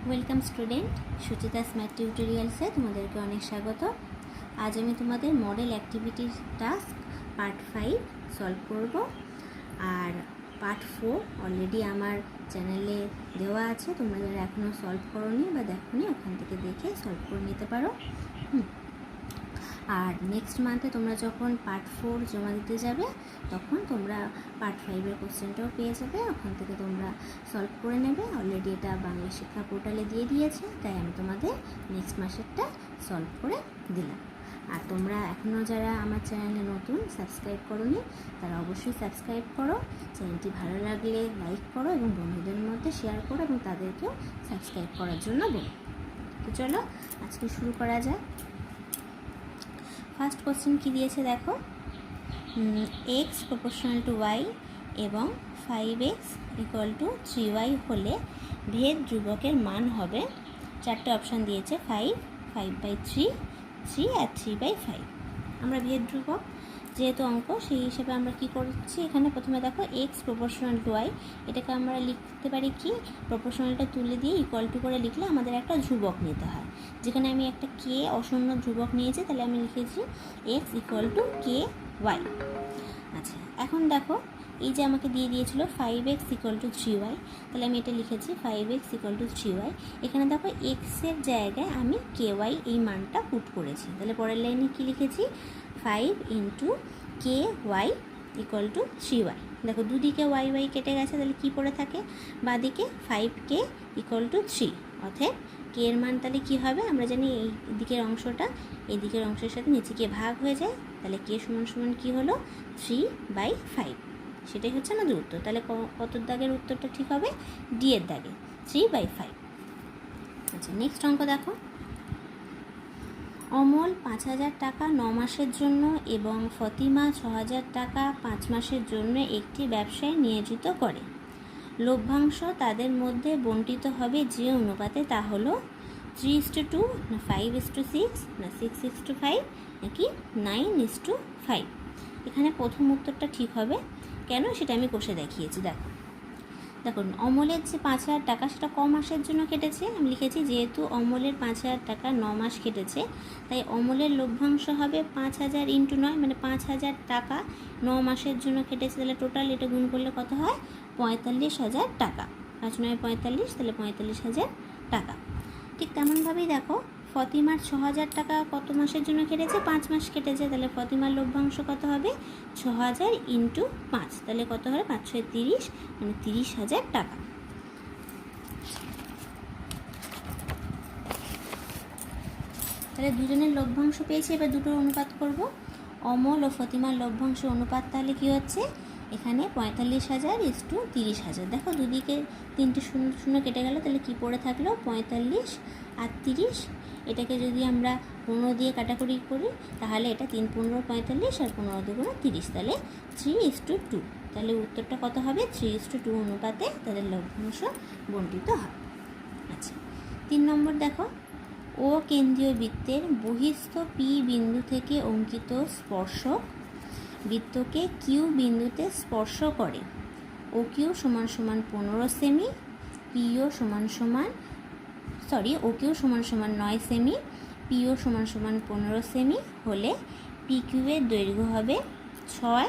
Welcome student, Suchita smart টিউটোরিয়ালসে তোমাদেরকে অনেক স্বাগত। আজ আমি তোমাদের মডেল অ্যাক্টিভিটির টাস্ক পার্ট 5 সলভ করব। আর পার্ট 4 অলরেডি আমার চ্যানেলে দেওয়া আছে, তোমরা যারা এখনও সলভ করোনি বা দেখোনি ওখান থেকে দেখে সলভ করে নিতে পারো। আর নেক্সট মান্থে তোমরা যখন পার্ট 4 জমা দিতে যাবে তখন তোমরা পার্ট 5-এর কোশ্চেনটাও পেয়ে যাবে, ওখান থেকে তোমরা সলভ করে নেবে। অলরেডি এটা বাংলা শিক্ষা পোর্টালে দিয়ে দিয়েছে, তাই আমি তোমাদের নেক্সট মাসেরটা সলভ করে দিলাম। আর তোমরা এখনও যারা আমার চ্যানেলে নতুন সাবস্ক্রাইব করোনি তারা অবশ্যই সাবস্ক্রাইব করো। চ্যানেলটি ভালো লাগলে লাইক করো এবং বন্ধুদের মধ্যে শেয়ার করো এবং তাদেরকেও সাবস্ক্রাইব করার জন্য বলো। তো চলো আজকে শুরু করা যায়। ফার্স্ট কোশ্চেন কী দিয়েছে দেখো, x প্রপোর্শনাল টু y এবং 5x ইকুয়াল টু 3y হলে ভেদ ধ্রুবকের মান হবে। চারটে অপশান দিয়েছে, 5, 5/3, 3 আর 3/5। আমরা ভেদ ধ্রুবক যেহেতু অঙ্ক, সেই হিসেবে আমরা কি করছি, এখানে প্রথমে দেখো x প্রপোর্শনাল টু y, এটাকে আমরা লিখতে পারি কি, প্রপোর্শনালটা তুলে দিয়ে ইকুয়াল টু করে লিখলে আমাদের একটা ধ্রুবক নিতে হয়। যেখানে আমি একটা কে অশূন্য ধ্রুবক নিয়েছি, তাহলে আমি লিখেছি x equal to k y. আচ্ছা, এখন দেখো এই যে আমাকে দিয়ে দিয়েছিল 5x ইকুয়াল টু 3y, তাহলে আমি এটা লিখেছি 5x ইকুয়াল টু 3y। এখানে দেখো এক্সের জায়গায় আমি কে ওয়াই এই মানটা পুট করেছি, তাহলে পরের লাইনে কি লিখেছি, 5 into k y equal to 3y। দেখো দুদিকে ওয়াই ওয়াই কেটে গেছে, তাহলে কী পড়ে থাকে, বাদিকে 5k ইকুয়াল টু 3। অর্থাৎ কে এর মান তাহলে কী হবে, আমরা জানি এই দিকের অংশটা এই দিকের অংশের সাথে নিচে কে ভাগ হয়ে যায়, তাহলে কে সমান সমান কী হলো, 3/5। সেটাই হচ্ছে আমাদের উত্তর। তাহলে কত দাগের উত্তরটা ঠিক হবে, ডি এর দাগে 3/5। আচ্ছা, নেক্সট অঙ্ক দেখো, অমল 5,000 টাকা 9 মাসের জন্য এবং ফতিমা 6,000 টাকা 5 মাসের জন্য একটি ব্যবসায় নিয়োজিত করে। লভ্যাংশ তাদের মধ্যে বণ্টিত হবে যে অনুপাতে, তা হলো 3:2 না 5:6 না 6:5 নাকি 9:5। এখানে প্রথম উত্তরটা ঠিক হবে, কেন সেটা আমি কষে দেখিয়েছি। দেখুন অমলের যে 5,000 টাকা সেটা ক মাসের জন্য কেটেছে, আমি লিখেছি যেহেতু অমলের 5,000 টাকা 9 মাস কেটেছে, তাই অমলের লভ্যাংশ হবে 5,000 ইন্টু 9, মানে 5,000 টাকা 9 মাসের জন্য কেটেছে। তাহলে টোটাল এটা গুণ করলে কত হয়, 45,000 টাকা। 5 9 45, তাহলে 45,000 টাকা। ঠিক তেমনভাবেই দেখো ফতিমার 6,000 টাকা কত মাসের জন্য কেটেছে, 5 মাস কেটেছে, তাহলে ফতিমার লভ্যাংশ কত হবে, 6,000 ইন্টু 5, তাহলে কত হবে, 5 6 30, মানে 30,000 টাকা। তাহলে দুজনের লভ্যাংশ পেয়েছি, এবার দুটোর অনুপাত করব। অমল ও ফতিমার লভ্যাংশ অনুপাত তাহলে কি হচ্ছে, এখানে 45,000:30,000। দেখো দুদিকে 3টে 0 0 কেটে গেল, তাহলে কি পড়ে থাকলো, 45 আর 30। এটাকে যদি আমরা 15 দিয়ে কাটাকুটি করি তাহলে এটা 3 15 45 আর 15 2 30, তাহলে 3:2। তাহলে উত্তরটা কত হবে, 3:2 অনুপাতে তাদের লভ্যাংশ বণ্টিত হয়। আচ্ছা, 3 নম্বর দেখো, ও কেন্দ্রীয় বৃত্তের বহিস্থ পি বিন্দু থেকে অঙ্কিত স্পর্শক বৃত্তকে কিউ বিন্দুতে স্পর্শ করে। ও কিউ সমান সমান 15 সেমি, পিও সমান সমান ও কিউ সমান সমান 9 সেমি, পিও সমান সমান 15 সেমি হলে পি কিউয়ের দৈর্ঘ্য হবে 6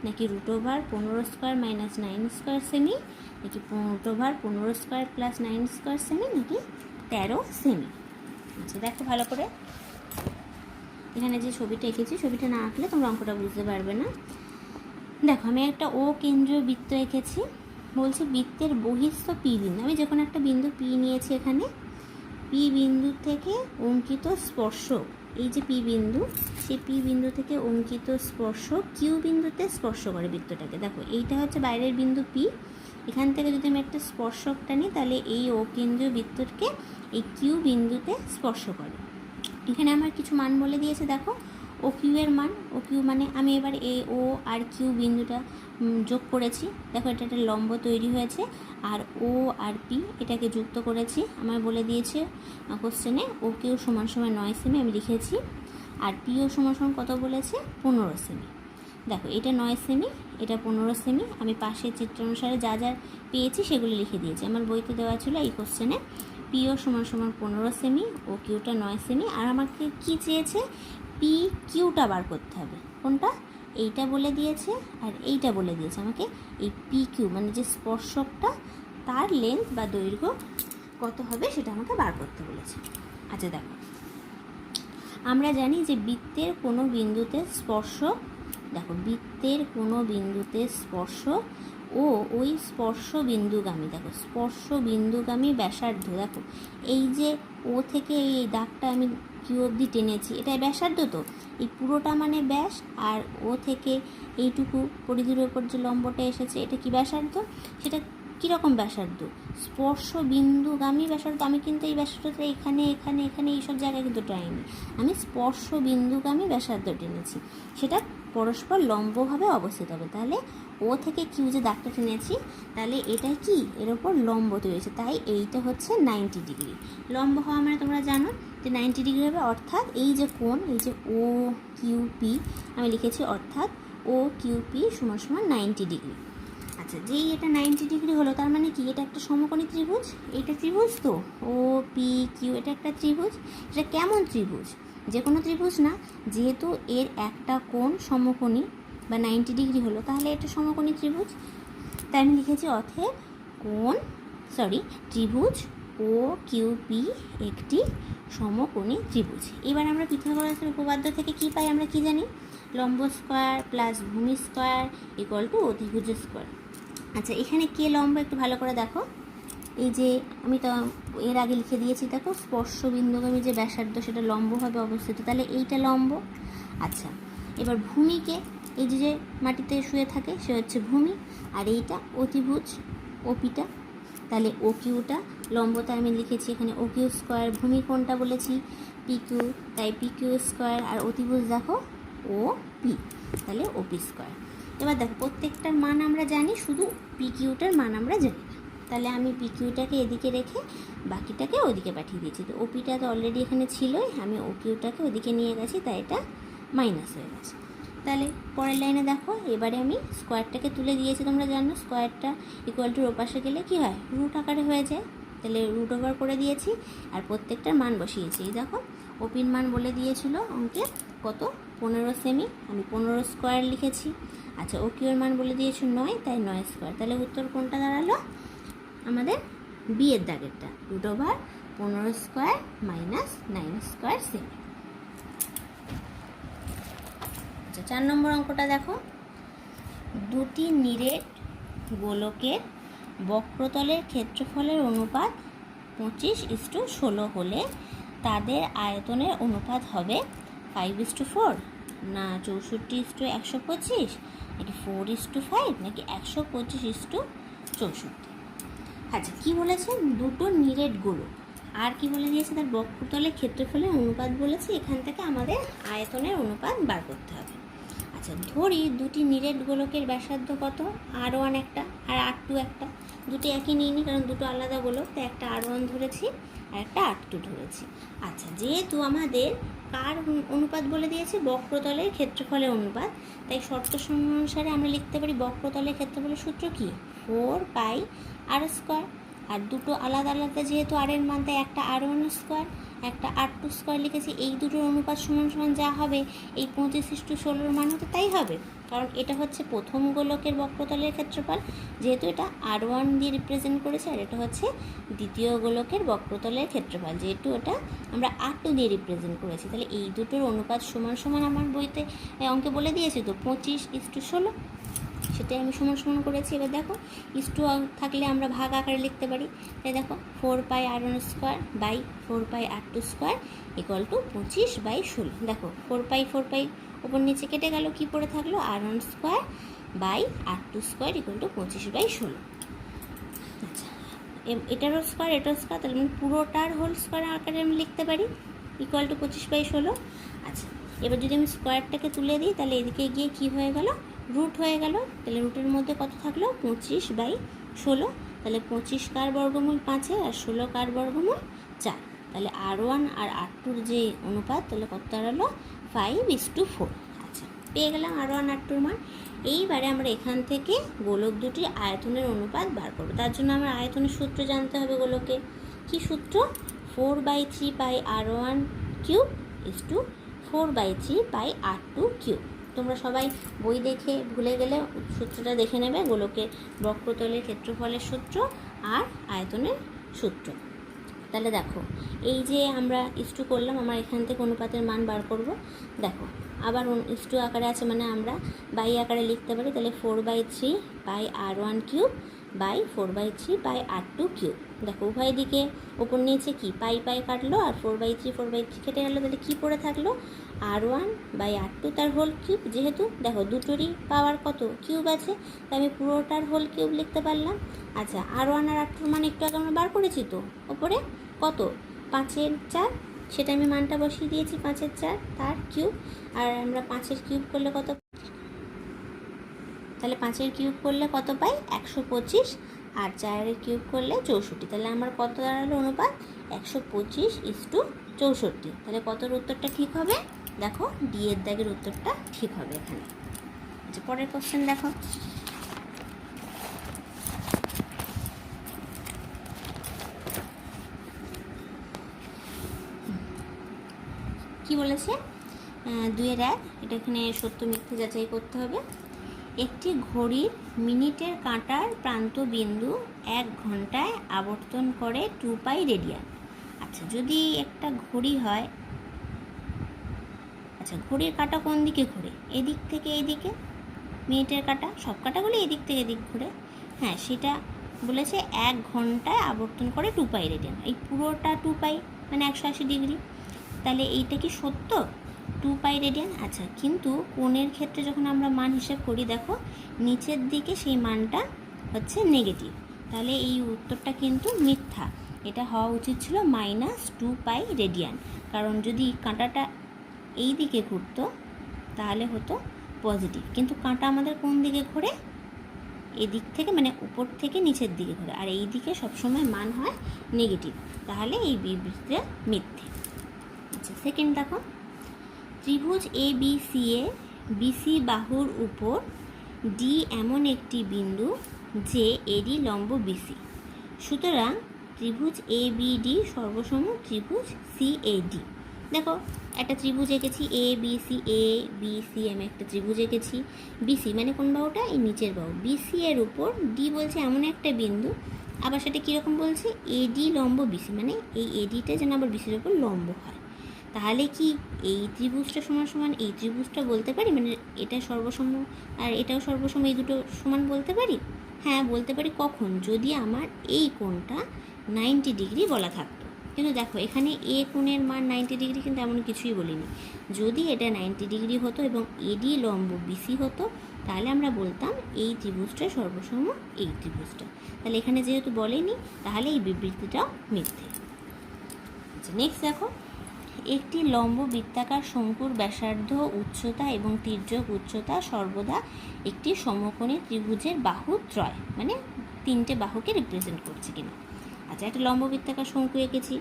নাকি √15² - 9² সেমি, নাকি √15² + 9² সেমি, নাকি 13 সেমি। আচ্ছা দেখো ভালো করে, এখানে যে ছবিটা এঁকেছি, ছবিটা না আঁকলে তোমরা অঙ্কটা বুঝতে পারবে না। দেখো আমি একটা ও কেন্দ্রীয় বৃত্ত এঁকেছি, বলছি বৃত্তের বহিস্থ পি বিন্দু, আমি যখন একটা বিন্দু পি নিয়েছি, এখানে পি বিন্দু থেকে অঙ্কিত স্পর্শক, এই যে পি বিন্দু, সেই পি বিন্দু থেকে অঙ্কিত স্পর্শক কিউ বিন্দুতে স্পর্শ করে বৃত্তটাকে। দেখো এইটা হচ্ছে বাইরের বিন্দু পি, এখান থেকে যদি আমি একটা স্পর্শকটা নিই তাহলে এই ও কেন্দ্রীয় বৃত্তকে এই কিউ বিন্দুতে স্পর্শ করে। এখানে আমার কিছু মান বলে দিয়েছে, দেখো ও কিউ এর মান, ও কিউ মানে আমি এবার এ ও আর কিউ বিন্দুটা যোগ করেছি। দেখো এটা একটা লম্ব তৈরি হয়েছে, আর ও আর পি এটাকে যুক্ত করেছি। আমার বলে দিয়েছে কোশ্চেনে ও কিউ সমান সমান 9 সেমি আমি লিখেছি, আর পিও সমান সমান কত বলেছে, 15 সেমি। দেখো এটা 9 সেমি, এটা 15 সেমি। আমি পাশের চিত্র অনুসারে যা যা পেয়েছি সেগুলো লিখে দিয়েছি। আমার বইতে দেওয়া ছিল এই কোশ্চেনে পিও সমান সমান 15 সেমি, ও কিউটা 9 সেমি। আর আমাকে কি চেয়েছে, পি কিউটা বার করতে হবে। কোনটা, এইটা বলে দিয়েছে আর এইটা বলে দিয়েছে আমাকে এই পি কিউ মানে যে স্পর্শকটা তার লেন্থ বা দৈর্ঘ্য কত হবে সেটা আমাকে বার করতে বলেছে। আচ্ছা দেখো, আমরা জানি যে বৃত্তের কোনো বিন্দুতে স্পর্শক, দেখো বৃত্তের কোনো বিন্দুতে স্পর্শক ও ওই স্পর্শ বিন্দুগামী, দেখো স্পর্শ বিন্দুগামী ব্যাসার্ধ, দেখো এই যে ও থেকে এই দাগটা আমি কিউ অবধি টেনেছি, এটা ব্যাসার্ধ, তো এই পুরোটা মানে ব্যাস, আর ও থেকে এইটুকু পরিধির ওপর যে লম্বটা এসেছে এটা কি ব্যাসার্ধ, সেটা কীরকম ব্যাসার্ধ, স্পর্শ বিন্দুগামী ব্যাসার্ধ। আমি কিন্তু এই ব্যাসার্ধটা এখানে এখানে এখানে এইসব জায়গায় কিন্তু টাইনি, আমি স্পর্শ বিন্দুগামী ব্যাসার্ধ টেনেছি, সেটা পরস্পর লম্বভাবে অবস্থিত হবে। তাহলে ও থেকে কিউ যে দাগটা টেনেছি, তাহলে এটা কি এর ওপর লম্ব তৈরি হয়েছে, তাই এইটা হচ্ছে 90 ডিগ্রি। লম্ব হওয়া মানে তোমরা জানো যে 90 ডিগ্রি হবে, অর্থাৎ এই যে কোণ, এই যে ও কিউ পি আমি লিখেছি, অর্থাৎ ও কিউ পি সমান সমান 90 ডিগ্রি। আচ্ছা, যেই এটা 90 ডিগ্রি হলো তার মানে কি, এটা একটা সমকোণী ত্রিভুজ, এইটা ত্রিভুজ তো ও পি কিউ, এটা একটা ত্রিভুজ। এটা কেমন ত্রিভুজ, যে কোনো ত্রিভুজ না, যেহেতু এর একটা কোণ সমকোণী বা 90 ডিগ্রি হলো, তাহলে এটা সমকোণী ত্রিভুজ। তাই আমি লিখেছি অতএব ত্রিভুজ ও কিউ পি একটি সমকোণী ত্রিভুজ। এবার আমরা পিথাগোরাসের উপপাদ্য থেকে কি পাই, আমরা কি জানি, লম্ব স্কোয়ার প্লাস ভূমি স্কোয়ার ইকুয়াল টু অতিভুজ স্কোয়ার। আচ্ছা, এখানে কে লম্ব একটু ভালো করে দেখো, এই যে আমি তো এর আগে লিখে দিয়েছি, দেখো স্পর্শ বিন্দুগামী যে ব্যাসার্ধ সেটা লম্বভাবে অবস্থিত, তাহলে এইটা লম্ব। আচ্ছা, এবার ভূমিকে, এই যে মাটিতে শুয়ে থাকে সে হচ্ছে ভূমি, আর এইটা অতিভুজ ওপিটা, তাহলে ও কিউটা লম্বতা আমি লিখেছি এখানে ও কিউ স্কোয়ার, ভূমি কোণটা বলেছি পি কিউ, তাই পি কিউ স্কোয়ার, আর অতিভুজ দেখো ও পি, তাহলে ও পি স্কোয়ার। এবার দেখো প্রত্যেকটার মান আমরা জানি, শুধু পি কিউটার মান আমরা জানি না, তাহলে আমি পি কিউটাকে এদিকে রেখে বাকিটাকে ওদিকে পাঠিয়ে দিয়েছি। তো ওপিটা তো অলরেডি এখানে ছিলই, আমি ও কিউটাকে ওদিকে নিয়ে গেছি, তাই এটা মাইনাস হয়ে গেছে। তাহলে পরের লাইনে দেখো, এবারে আমি স্কোয়ারটাকে তুলে দিয়েছি, তোমরা জানো স্কোয়ারটা ইকুয়াল টু ওপাশে গেলে কি হয়, রুট আকারে হয়ে যায়, তাহলে রুট ওভার করে দিয়েছি আর প্রত্যেকটার মান বসিয়েছি। এই দেখো ওপির মান বলে দিয়েছিল অঙ্কে কত, 15 সেমি, আমি 15 স্কোয়ার লিখেছি। আচ্ছা, ও কিউর মান বলে দিয়েছি 9, তাই 9 স্কোয়ার। তাহলে উত্তর কোনটা দাঁড়ালো, আমাদের বিয়ের দাগেরটা, root over 15 square minus 9 square সেমি। আচ্ছা, 4 নম্বর অঙ্কটা দেখো, দুটি নিরেট গোলকের বক্রতলের ক্ষেত্রফলের অনুপাত 25:16 হলে তাদের আয়তনের অনুপাত হবে 5:4 না 64:125 নাকি 4:5 নাকি 125:64। আচ্ছা, কী বলেছে, দুটো নিরেট গোলক, আর কি বলে দিয়েছে, তার বক্রতলের ক্ষেত্রফলের অনুপাত বলেছে, এখান থেকে আমাদের আয়তনের অনুপাত বার করতে হবে। আচ্ছা, ধরি দুটি নিরেট গোলকের ব্যাসার্ধ কত, R1 একটা আর R2 একটা, দুটি একই নিইনি কারণ দুটো আলাদা গোলক, তাই একটা R1 ধরেছি আর একটা R2 ধরেছি। আচ্ছা, যেহেতু আমাদের কার অনুপাত বলে দিয়েছে, বক্রতলের ক্ষেত্রফলের অনুপাত, তাই শর্ত অনুসারে আমরা লিখতে পারি বক্রতলের ক্ষেত্রফলের সূত্র কি, 4πr², আর দুটো আলাদা আলাদা যেহেতু আর এর মান, তাই একটা R1 স্কোয়ার একটা R2 স্কোয়ার লিখেছি। এই দুটোর অনুপাত সমান সমান যা হবে এই 25:16 মান হতে তাই হবে, কারণ এটা হচ্ছে প্রথম গোলকের বক্রতলের ক্ষেত্রফল, যেহেতু এটা R1 দিয়ে রিপ্রেজেন্ট করেছে, আর এটা হচ্ছে দ্বিতীয় গোলকের বক্রতলের ক্ষেত্রফল, যেহেতু ওটা আমরা R2 দিয়ে রিপ্রেজেন্ট করেছি। তাহলে এই দুটোর অনুপাত সমান সমান আমার বইতে অঙ্কে বলে দিয়েছে তো 25:16, সেটাই আমি সমান সমান করেছি। এবার দেখো ইস্টু থাকলে আমরা ভাগ আকারে লিখতে পারি, তাই দেখো 4πr1 square by 4πr2 square equal to 25/16। দেখো 4π ওপর নিচে কেটে গেল, কি পড়ে থাকলো, R1 square by R2 square equal to 25/16। আচ্ছা, এটারও স্কোয়ার এটারও স্কোয়ার, তাহলে আমি পুরোটার হোল স্কোয়ার আকারে আমি লিখতে পারি ইকুয়াল টু 25/16। আচ্ছা, এবার যদি আমি স্কোয়ারটাকে তুলে দিই তাহলে এদিকে গিয়ে কি হয়ে গেল, রুট হয়ে গেল, তাহলে রুটের মধ্যে কত থাকলো, 25/16, তাহলে 25 কার বর্গমূল 5 আর 16 কার বর্গমূল 4, তাহলে R1 আর R2-র যে অনুপাত তাহলে কত দাঁড়ালো 5:4। আচ্ছা, পেয়ে গেলাম R1 R2-র মান। এইবারে আমরা এখান থেকে গোলক দুটির আয়তনের অনুপাত বার করব। তার জন্য আমরা আয়তনের সূত্র জানতে হবে গোলকের। কি সূত্র? 4/3 pi r1 cube is to 4/3 pi r2 cube. তোমরা সবাই বই দেখে ভুলে গেলে সূত্রটা দেখে নেবে, গোলকের বক্রতলের ক্ষেত্রফলের সূত্র আর আয়তনের সূত্র। তাহলে দেখো, এই যে আমরা ইস্টু করলাম, আমরা এখান থেকে অনুপাতের মান বার করব। দেখো আবার ইস্টু আকারে আছে, মানে আমরা বাই আকারে লিখতে পারি। তাহলে 4/3 pi r1 cube by 4/3 pi r2 cube. দেখো উভয় দিকে ওপর নিচে কি পাই পাই কাটলো, আর 4/3 কেটে গেলো। তাহলে কী পড়ে থাকলো? r1 বাই r2 তার হোল কিউব। যেহেতু দেখো দুটোরই পাওয়ার কত কিউব আছে, তাই আমি পুরোটার হোল কিউব লিখতে পারলাম। আচ্ছা, r1 আর r2 মান একটু আগে আমরা বার করেছি তো, ওপরে কত 5/4, সেটা আমি মানটা বসিয়ে দিয়েছি 5/4 তার কিউব। আর আমরা 5-এর কিউব করলে কত? তাহলে 5-এর কিউব করলে কত পাই? 125। আর 4-এর কিউব করলে 64। তাহলে আমার কত দাঁড়ালো অনুপাত? 125:64। তাহলে কতর উত্তরটা ঠিক হবে? দেখো ডি এর দাগের উত্তরটা ঠিক হবে এখানে। আচ্ছা, পরের কোশ্চেন দেখো। কি বলেছে? 2-1, এটা এখানে সত্য মিথ্যে যাচাই করতে হবে। একটি ঘড়ির মিনিটের কাঁটার প্রান্ত বিন্দু 1 ঘন্টায় আবর্তন করে 2 পাই রেডিয়ান। আচ্ছা, যদি একটা ঘড়ি হয়, আচ্ছা ঘড়ির কাঁটা কোন দিকে ঘুরে? এদিক থেকে এইদিকে। মিনিটের কাঁটা, সব কাঁটাগুলো এদিক থেকে এদিক ঘুরে। হ্যাঁ, সেটা বলেছে 1 ঘন্টায় আবর্তন করে 2 পাই রেডিয়ান। এই পুরোটা 2 পাই মানে 180 ডিগ্রি। তাহলে এইটা কি সত্য? 2 পাই রেডিয়ান। আচ্ছা, কিন্তু কোণের ক্ষেত্রে যখন আমরা মান হিসেব করি, দেখো নিচের দিকে সেই মানটা হচ্ছে নেগেটিভ। তাহলে এই উত্তরটা কিন্তু মিথ্যা। এটা হওয়া উচিত ছিল -2 পাই রেডিয়ান। কারণ যদি কাঁটাটা এই দিকে ঘুরতো তাহলে হতো পজিটিভ, কিন্তু কাঁটা আমাদের কোন দিকে ঘোরে? এদিক থেকে, মানে উপর থেকে নিচের দিকে ঘোরে, আর এই দিকে সবসময় মান হয় নেগেটিভ। তাহলে এই বিবৃতিটা মিথ্যে। আচ্ছা, সেকেন্ড দেখো, ত্রিভুজ ABC এ BC বাহুর উপর ডি এমন একটি বিন্দু যে এরই লম্ব BC। সুতরাং ত্রিভুজ ABD সর্বসম ত্রিভুজ CAD। দেখো একটা ত্রিভুজ এঁকেছি ABC আমি একটা ত্রিভুজ এঁকেছি। BC মানে কোন বাহুটা? এই নিচের বাহু। BC এর উপর ডি বলছে এমন একটা বিন্দু, আবার সেটা কীরকম বলছে? AD লম্ব BC, মানে এই ADটা যেন আবার BCর উপর লম্ব হয়। তাহলে কি এই ত্রিভুজটা সমান সমান এই ত্রিভুজটা বলতে পারি? মানে এটা সর্বসম আর এটাও সর্বসম, এই দুটো সমান বলতে পারি? হ্যাঁ বলতে পারি। কখন? যদি আমার এই কোণটা 90 ডিগ্রি বলা থাকতো। কিন্তু দেখো এখানে এ কোণের মান 90 ডিগ্রি, কিন্তু এমন কিছুই বলিনি। যদি এটা 90 ডিগ্রি হতো এবং এডি লম্ব BC হতো, তাহলে আমরা বলতাম এই ত্রিভুজটা সর্বসম এই ত্রিভুজটা। তাহলে এখানে যেহেতু বলেনি, তাহলে এই বিবৃতিটাও মিথ্যে। আচ্ছা, নেক্সট দেখো, একটি লম্ব বৃত্তাকার শঙ্কুর ব্যাসার্ধ, উচ্চতা এবং তির্যক উচ্চতা সর্বদা একটি সমকোণী ত্রিভুজের বাহু ত্রয়, মানে 3টে বাহুকে রিপ্রেজেন্ট করছে কিনা। আচ্ছা, একটা লম্ব বৃত্তাকার শঙ্কু এঁকেছি,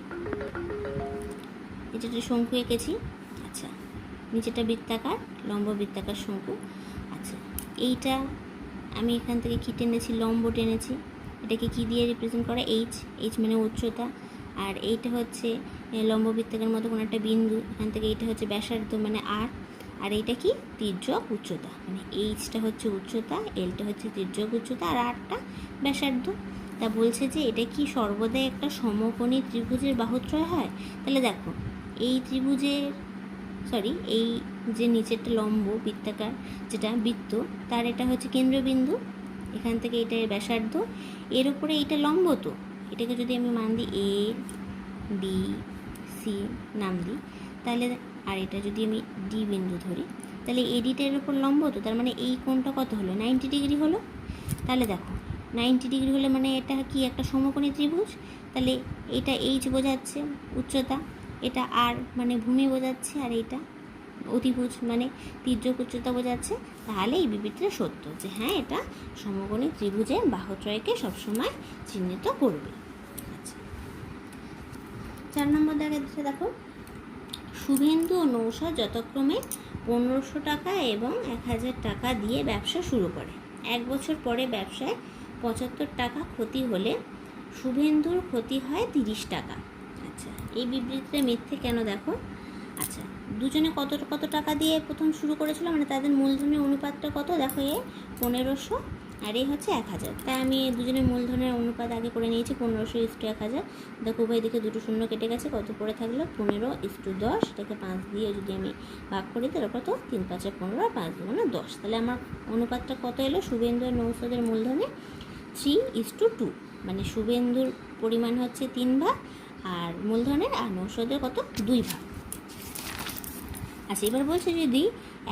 এটা একটা শঙ্কু এঁকেছি। আচ্ছা, নিচেটা বৃত্তাকার, লম্ব বৃত্তাকার শঙ্কু। আচ্ছা, এইটা আমি এখান থেকে কী টেনেছি? লম্ব টেনেছি। এটাকে কী দিয়ে রিপ্রেজেন্ট করা? এইচ মানে উচ্চতা। আর এইটা হচ্ছে লম্ব বৃত্তাকার মতো কোনো একটা বিন্দু, এখান থেকে এইটা হচ্ছে ব্যাসার্ধ মানে আর এইটা কি? তির্যক উচ্চতা, মানে এইচটা হচ্ছে উচ্চতা, এলটা হচ্ছে তির্যক উচ্চতা, আর আরটা ব্যাসার্ধ। তা বলছে যে এটা কি সর্বদাই একটা সমকোণী ত্রিভুজের বাহুত্রয় হয়? তাহলে দেখো এই ত্রিভুজের এই যে নিচেরটা লম্ব বৃত্তাকার যেটা বৃত্ত, তার এটা হচ্ছে কেন্দ্রবিন্দু, এখান থেকে এটা ব্যাসার্ধ, এর উপরে এইটা লম্ব। তো এটাকে যদি আমি মান দিই ABC নাম দিই, তাহলে আর এটা যদি আমি ডি বিন্দু ধরি, তাহলে এডিটার উপর লম্ব। তো তার মানে এই কোণটা কত হলো? 90 ডিগ্রি হলো। তাহলে দেখো 90 ডিগ্রি হলে মানে এটা কি? একটা সমকোণী ত্রিভুজ। তাহলে এটা এইচ বোঝাচ্ছে উচ্চতা, এটা আর মানে ভূমি বোঝাচ্ছে, আর এইটা অতিভুজ মানে তির্যক উচ্চতা বোঝাচ্ছে। তাহলে এই বিবৃতিটা সত্য, যে হ্যাঁ এটা সমকোণী ত্রিভুজের বাহুত্রয়কে সবসময় চিহ্নিত করবে। আচ্ছা, 4 নম্বর দেখো, শুভেন্দু ও নৌশাদ যথাক্রমে 1500 টাকা এবং 1000 টাকা দিয়ে ব্যবসা শুরু করে। 1 বছর পরে ব্যবসায় 75 টাকা ক্ষতি হলে শুভেন্দুর ক্ষতি হয় 30 টাকা। আচ্ছা, এই বিবৃতিটা মিথ্যে কেন দেখো। আচ্ছা, দুজনে কত কত টাকা দিয়ে প্রথম শুরু করেছিল, মানে তাদের মূলধনের অনুপাতটা কত দেখো, 1500 আর এই হচ্ছে 1000। তাই আমি দুজনের মূলধনের অনুপাত আগে করে নিয়েছি 1500:1000। দেখো উভয় দিকে দুটো শূন্য কেটে গেছে, কত পড়ে থাকলো 15:10। এটাকে 5 দিয়ে যদি আমি ভাগ করি তাহলে কত 3 × 5 = 15 আর 5 × 10। তাহলে আমার অনুপাতটা কত এলো, শুভেন্দু আর নৌসাদের মূলধনে 3:2, মানে শুভেন্দুর পরিমাণ হচ্ছে 3 ভাগ আর মূলধনের, আর নৌসাদের কত 2 ভাগ। আচ্ছা, এবার বলছে যদি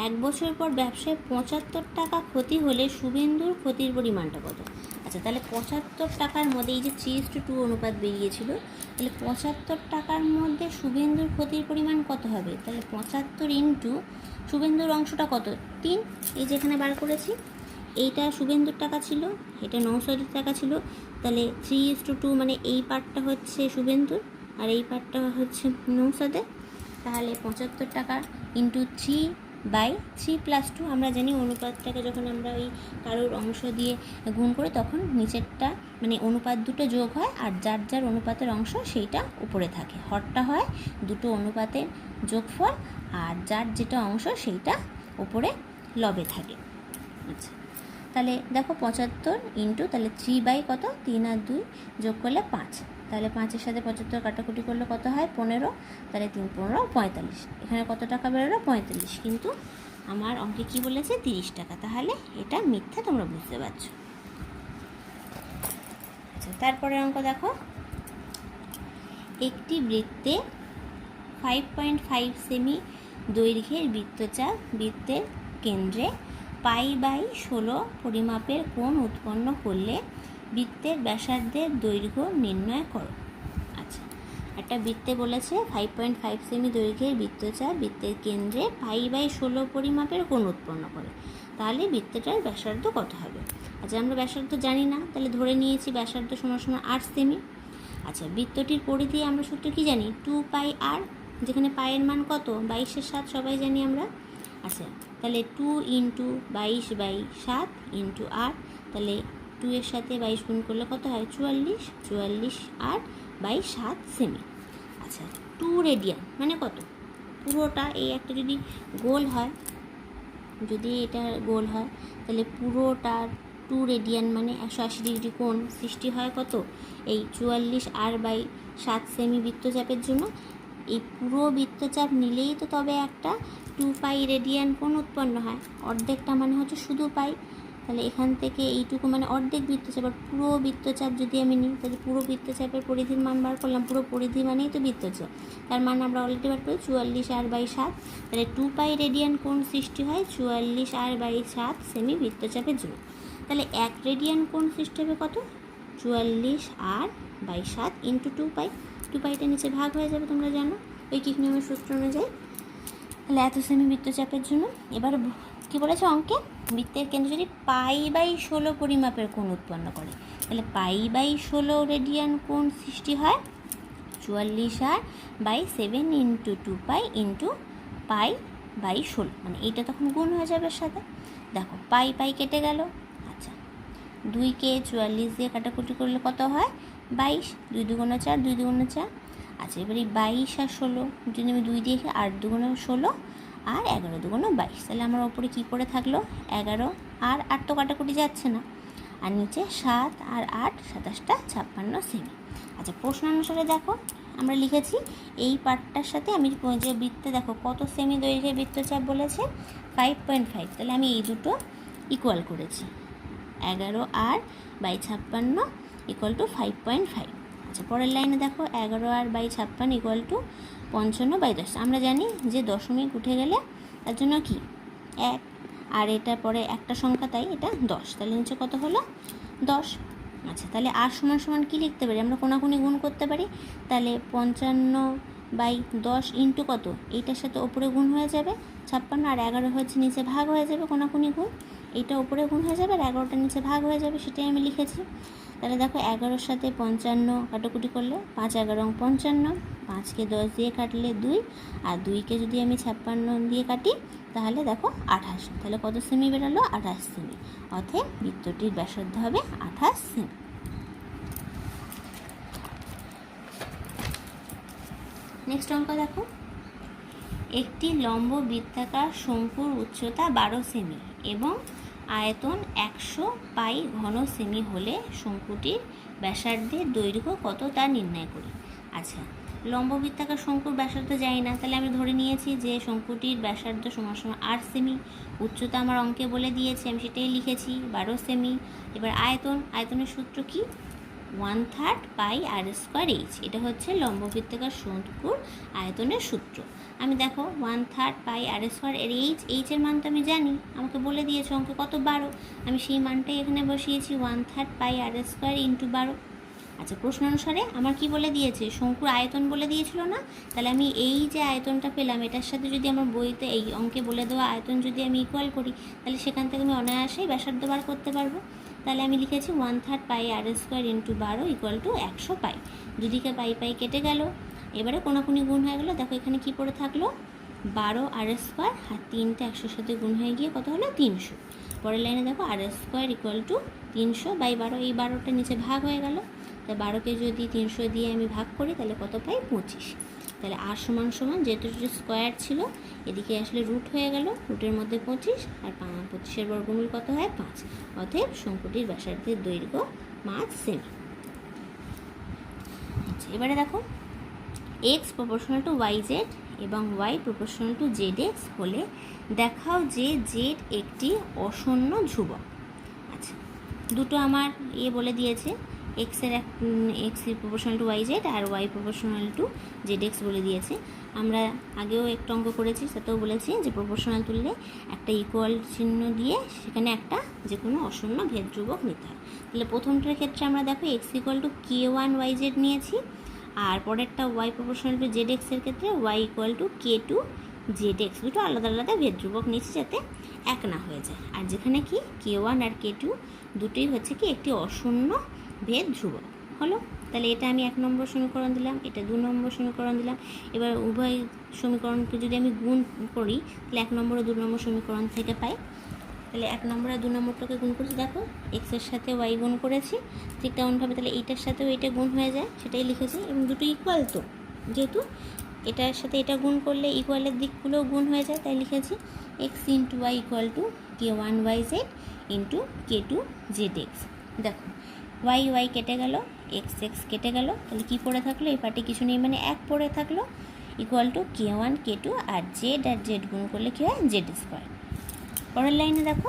1 বছর পর ব্যবসায় 75 টাকা ক্ষতি হলে শুভেন্দুর ক্ষতির পরিমাণটা কত। আচ্ছা, তাহলে 75 টাকার মধ্যে এই যে 3:2 অনুপাত বেরিয়েছিল, তাহলে 75 টাকার মধ্যে শুভেন্দুর ক্ষতির পরিমাণ কত হবে। তাহলে 75 ইন্টু শুভেন্দুর অংশটা কত 3, এই যেখানে বার করেছি, এইটা শুভেন্দুর টাকা ছিল, এটা নৌসাদের টাকা ছিল। তাহলে 3:2 মানে এই পার্টটা হচ্ছে শুভেন্দুর আর এই পার্টটা হচ্ছে নৌসাদের। তাহলে 75 টাকা ইন্টু 3/3 + 2। আমরা জানি অনুপাতটাকে যখন আমরা ওই কারোর অংশ দিয়ে গুণ করি তখন নিচেরটা মানে অনুপাত দুটো যোগ হয় আর যার যার অনুপাতের অংশ সেইটা উপরে থাকে। হরটা হয় দুটো অনুপাতের যোগফল আর যার যেটা অংশ সেইটা উপরে লবে থাকে। আচ্ছা, তাহলে দেখো 75 ইন্টু তাহলে 3/কত 3 আর 2 যোগ করলে 5, তাহলে 5-এর সাথে 75 কাটাকুটি করলে কত হয় 15, তাহলে 3 × 15 = 45। এখানে কত টাকা বেরোলো 45, কিন্তু আমার অঙ্কে কি বলেছে 30 টাকা, তাহলে এটা মিথ্যা, তোমরা বুঝতে পারছো। আচ্ছা, তারপরে অঙ্ক দেখো, একটি বৃত্তে 5.5 সেমি দৈর্ঘ্যের বৃত্তচাপ বৃত্তের কেন্দ্রে π/16 পরিমাপের কোণ উৎপন্ন করলে বৃত্তের ব্যাসার্ধের দৈর্ঘ্য নির্ণয় করো। আচ্ছা, একটা বৃত্তে বলেছে 5.5 সেমি দৈর্ঘ্যের বৃত্তচাপ বৃত্তের কেন্দ্রে π/16 পরিমাপের কোণ উৎপন্ন করে, তাহলে বৃত্তটার ব্যাসার্ধ কত হবে। আচ্ছা, আমরা ব্যাসার্ধ জানি না, তাহলে ধরে নিয়েছি ব্যাসার্ধ = 8 সেমি। আচ্ছা, বৃত্তটির পরিধি আমরা সূত্র কি জানি 2πr, যেখানে পায়ের মান কত 22/7 সবাই জানি আমরা। আচ্ছা, তাহলে 2 × 22/7 × r, তাহলে 2 এর সাথে 22 গুণ করলে কত হয় 44 r/7 সেমি। আচ্ছা, 2 রেডিয়ান মানে কত, পুরোটা এই একটা যদি গোল হয়, যদি এটা গোল হয় তাহলে পুরোটার 2 রেডিয়ান মানে 180 ডিগ্রি কোণ সৃষ্টি হয় কত এই 44 r/7 সেমি বৃত্তচাপের জন্য। এই পুরো বৃত্তচাপ নিলেই তো তবে একটা 2π রেডিয়ান কোণ উৎপন্ন হয়, অর্ধেকটা মানে হচ্ছে শুধু পাই, তাহলে এখান থেকে এইটুকু মানে অর্ধেক বৃত্তচাপ। আর পুরো বৃত্তচাপ যদি আমি নিই তাহলে পুরো বৃত্তচাপের পরিধির মান বার করলাম, পুরো পরিধি মানেই তো বৃত্তচাপ, তার মান আমরা অলরেডি বার করি 44 r/7, তাহলে 2π রেডিয়ান কোণ সৃষ্টি হয় 44 r/7 সেমি বৃত্তচাপের জন্য। তাহলে 1 রেডিয়ান কোণ সৃষ্টি হবে কত 44 r/7 × 2π। 2πটা নিচে ভাগ হয়ে যাবে, তোমরা জানো ঐকিক নিয়মের সূত্র অনুযায়ী। তাহলে এত সেমি বৃত্তচাপের জন্য এবার কি বলেছে অঙ্কে, বৃত্তের কেন্দ্র যদি π/16 পরিমাপের কোণ উৎপন্ন করে, তাহলে π/16 রেডিয়ান কোণ সৃষ্টি হয় 44 r/7 × 2π × π/16, মানে এইটা তখন গুণ হয়ে যাবে সাথে। দেখো পাই কেটে গেল। আচ্ছা, 2কে 44 দিয়ে কাটাকুটি করলে কত হয় 22, 2 × 2 = 4, 2 × 2 = 4। আচ্ছা, এবার এই 22 আর 16 যদি আমি 2 দিয়ে 8 × 2 = 16 আর 11 × 2 = 22, তাহলে আমার ওপরে কী করে থাকলো 11 আর 8 তো কাটাকুটি যাচ্ছে না, আর নিচে 7 আর 8 27টা 56 সেমি। আচ্ছা, প্রশ্ন অনুসারে দেখো আমরা লিখেছি এই পার্টটার সাথে আমি যে বৃত্তে দেখো কত সেমি দৈর্ঘ্যের বৃত্তচাপ বলেছে 5.5, তাহলে আমি এই দুটো ইকুয়াল করেছি 11 r/56 = 5.5। আচ্ছা, পরের লাইনে দেখো 11 r/56 = 55/10। আমরা জানি যে দশমিক উঠে গেলে তার জন্য কি 1, আর এটা পরে একটা সংখ্যা তাই এটা 10, তাহলে নিচে কত হলো 10। আচ্ছা, তাহলে আর সমান কী লিখতে পারি আমরা, কোনাকুনি গুণ করতে পারি, তাহলে 55/10 ইন্টু কত এইটার সাথে ওপরে গুণ হয়ে যাবে 56, আর 11 হচ্ছে নিচে ভাগ হয়ে যাবে, কোনাকুনি গুণ এইটা ওপরে গুণ হয়ে যাবে আর 11টা নিচে ভাগ হয়ে যাবে, সেটাই আমি লিখেছি। তাহলে দেখো 11-র সাথে 55 কাটাকুটি করলে 5 11 55, 5কে 10 দিয়ে কাটলে 2, আর 2কে যদি আমি 56 দিয়ে কাটি তাহলে দেখো 28, তাহলে কত সেমি বেরোলো? 28 সেমি। অতএব বৃত্তটির ব্যাসার্ধ হবে 28 সেমি। নেক্সট অঙ্ক দেখো, একটি লম্ব বৃত্তাকার শঙ্কুর উচ্চতা 12 সেমি এবং আয়তন 100 পাই ঘন সেমি হলে শঙ্কুটির ব্যাসার্ধের দৈর্ঘ্য কত তা নির্ণয় করি। আচ্ছা, লম্ব বৃত্তাকার শঙ্কুর ব্যাসার্ধ জানি না, তাহলে আমি ধরে নিয়েছি যে শঙ্কুটির ব্যাসার্ধ সমান 8 সেমি। উচ্চতা আমার অঙ্কে বলে দিয়েছে, আমি সেটাই লিখেছি 12 সেমি। এবার আয়তনের সূত্র কি? 1/3 পাই আর স্কোয়ার এইচ। এটা হচ্ছে লম্ব বৃত্তাকার শঙ্কুর আয়তনের সূত্র। আমি দেখো 1/3 পাই আর স্কোয়ার এর এইচের মান তো আমি জানি, আমাকে বলে দিয়েছে অঙ্কে কত? 12। আমি সেই মানটাই এখানে বসিয়েছি 1/3 পাই আর স্কোয়ার ইন্টু 12। আচ্ছা, প্রশ্ন অনুসারে আমার কি বলে দিয়েছে? শঙ্কুর আয়তন বলে দিয়েছিল না? তাহলে আমি এই যে আয়তনটা পেলাম, এটার সাথে যদি আমার বইতে এই অঙ্কে বলে দেওয়া আয়তন যদি আমি ইকুয়াল করি, তাহলে সেখান থেকে আমি অনায়াসেই ব্যাসার্ধ বার করতে পারবো। তাহলে আমি লিখেছি 1/3 পাই আর স্কোয়ার ইন্টু 12 ইকুয়াল টু 100 পাই। দুদিকে পাই কেটে গেল, এবারে কোনাকুনি গুণ হয়ে গেল। দেখো এখানে কি পড়ে থাকলো? 12 আর স্কোয়ার, আর 3টা 100-র সাথে গুণ হয়ে গিয়ে কত হলো? 300। পরের লাইনে দেখো আর স্কোয়ার ইকুয়াল টু 300/12। এই 12টা নিচে ভাগ হয়ে গেল, তাই 12কে যদি 300 দিয়ে আমি ভাগ করি তাহলে কত পাই? 25। তাহলে আর সমান যেহেতু স্কোয়ার ছিল, এদিকে আসলে রুট হয়ে গেল, রুটের মধ্যে 25, আর 25-এর বর্গমূল কত হয়? 5। অতএব শঙ্কুটির ব্যাসার্ধের দৈর্ঘ্য 5 সেমি। আচ্ছা, এবারে দেখো, x প্রপোর্শনাল টু yz এবং y প্রপোর্শনাল টু zx হলে দেখাও যে z একটি অশূন্য ধ্রুবক। আচ্ছা, দুটো আমার বলে দিয়েছে, x প্রপোর্শনাল টু yz আর y প্রপোর্শনাল টু zx বলে দিয়েছে। আমরা আগেও একটা অঙ্ক করেছি, সেটাও বলেছি যে প্রপোর্শনাল তুললে একটা ইকুয়াল চিহ্ন দিয়ে সেখানে একটা যে কোনো অশূন্য ভেদ ধ্রুবক নিতে হয়। তাহলে প্রথমটার ক্ষেত্রে আমরা দেখো x equal to k1 yz নিয়েছি, আর পরেরটা y প্রপোর্শনাল টু zx এর ক্ষেত্রে y equal to k2 zx। দুটো আলাদা আলাদা ভেদ ধ্রুবক নিয়েছি যাতে এক না হয়ে যায়। আর যেখানে কি k1 আর k2 দুটোই হচ্ছে কি একটি অশূন্য ভেদ ধ্রুবক হলো। তাহলে এটা আমি 1 নম্বর সমীকরণ দিলাম, এটা 2 নম্বর সমীকরণ দিলাম। এবার উভয় সমীকরণকে যদি আমি গুণ করি, তাহলে 1 নম্বর ও 2 নম্বর সমীকরণ থেকে পাই। তাহলে 1 নম্বর আর 2 নম্বরটাকে গুণ করছি, দেখো এক্সের সাথে ওয়াই গুণ করেছি, ঠিক তেমনভাবে তাহলে এইটার সাথেও এটা গুণ হয়ে যায়, সেটাই লিখেছি। এবং দুটো ইকুয়াল তো, যেহেতু এটার সাথে এটা গুণ করলে ইকুয়ালের দিকগুলোও গুণ হয়ে যায়, তাই লিখেছি x into y equal to k1 yz into k2 zx। দেখো ওয়াই কেটে গেল, এক্স কেটে গেল, তাহলে কী পড়ে থাকলো? এই পার্টে কিছু নেই, মানে 1 পড়ে থাকলো, equal to k1 k2 R Z গুণ করলে কী হয়? Z square. পরের লাইনে দেখো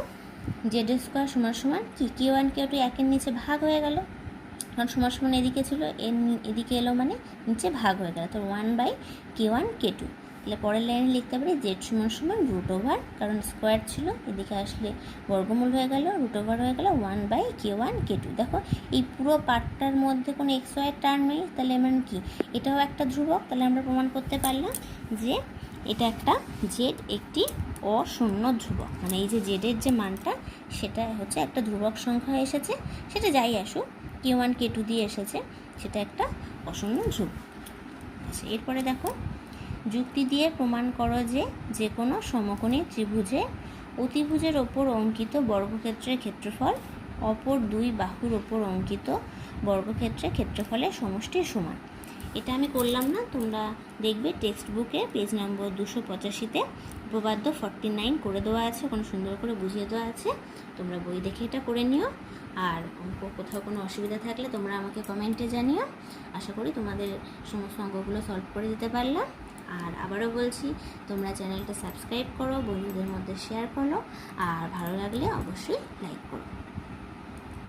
জেড স্কোয়ার সমান কি k1 k2 1-এর নিচে ভাগ হয়ে গেল, কারণ সমান এদিকে ছিল, এদিকে এলো মানে নিচে ভাগ হয়ে গেল, তো 1/k1 k2। তাহলে পরের লাইনে লিখতে পারি জেড সমান রুট ওভার, কারণ স্কোয়ার ছিল, এদিকে আসলে বর্গমূল হয়ে গেল, রুট ওভার হয়ে গেল 1/k1 k2। দেখো এই পুরো পার্টটার মধ্যে কোনো এক্স ওয়াইয়ের টার্ম নেই, তাহলে মানে কি এটাও একটা ধ্রুবক। তাহলে আমরা প্রমাণ করতে পারলাম যে এটা একটা জেড একটি অশূন্য ধ্রুবক, মানে এই যে জেডের যে মানটা সেটা হচ্ছে একটা ধ্রুবক সংখ্যা এসেছে, সেটা যাই আসুক k1 k2 দিয়ে এসেছে, সেটা একটা অশূন্য ধ্রুবক। আচ্ছা, এরপরে দেখো যুক্তি দিয়ে প্রমাণ করো যে কোনো সমকোণী ত্রিভুজে অতিভুজের ওপর অঙ্কিত বর্গক্ষেত্রের ক্ষেত্রফল অপর দুই বাহুর ওপর অঙ্কিত বর্গক্ষেত্রের ক্ষেত্রফলের সমষ্টির সমান। এটা আমি করলাম না, তোমরা দেখবে টেক্সট বুকে পেজ নম্বর 285-তে উপপাদ্য 49 করে দেওয়া আছে, ওখানে সুন্দর করে বুঝিয়ে দেওয়া আছে, তোমরা বই দেখে এটা করে নিও। আর কোথাও কোনো অসুবিধা থাকলে তোমরা আমাকে কমেন্টে জানিও। আশা করি তোমাদের সমস্ত অঙ্কগুলো সলভ করে দিতে পারলাম। আর আবারও বলছি, তোমরা চ্যানেলটা সাবস্ক্রাইব করো, বন্ধুদের মধ্যে শেয়ার করো, আর ভালো লাগলে অবশ্যই লাইক করো।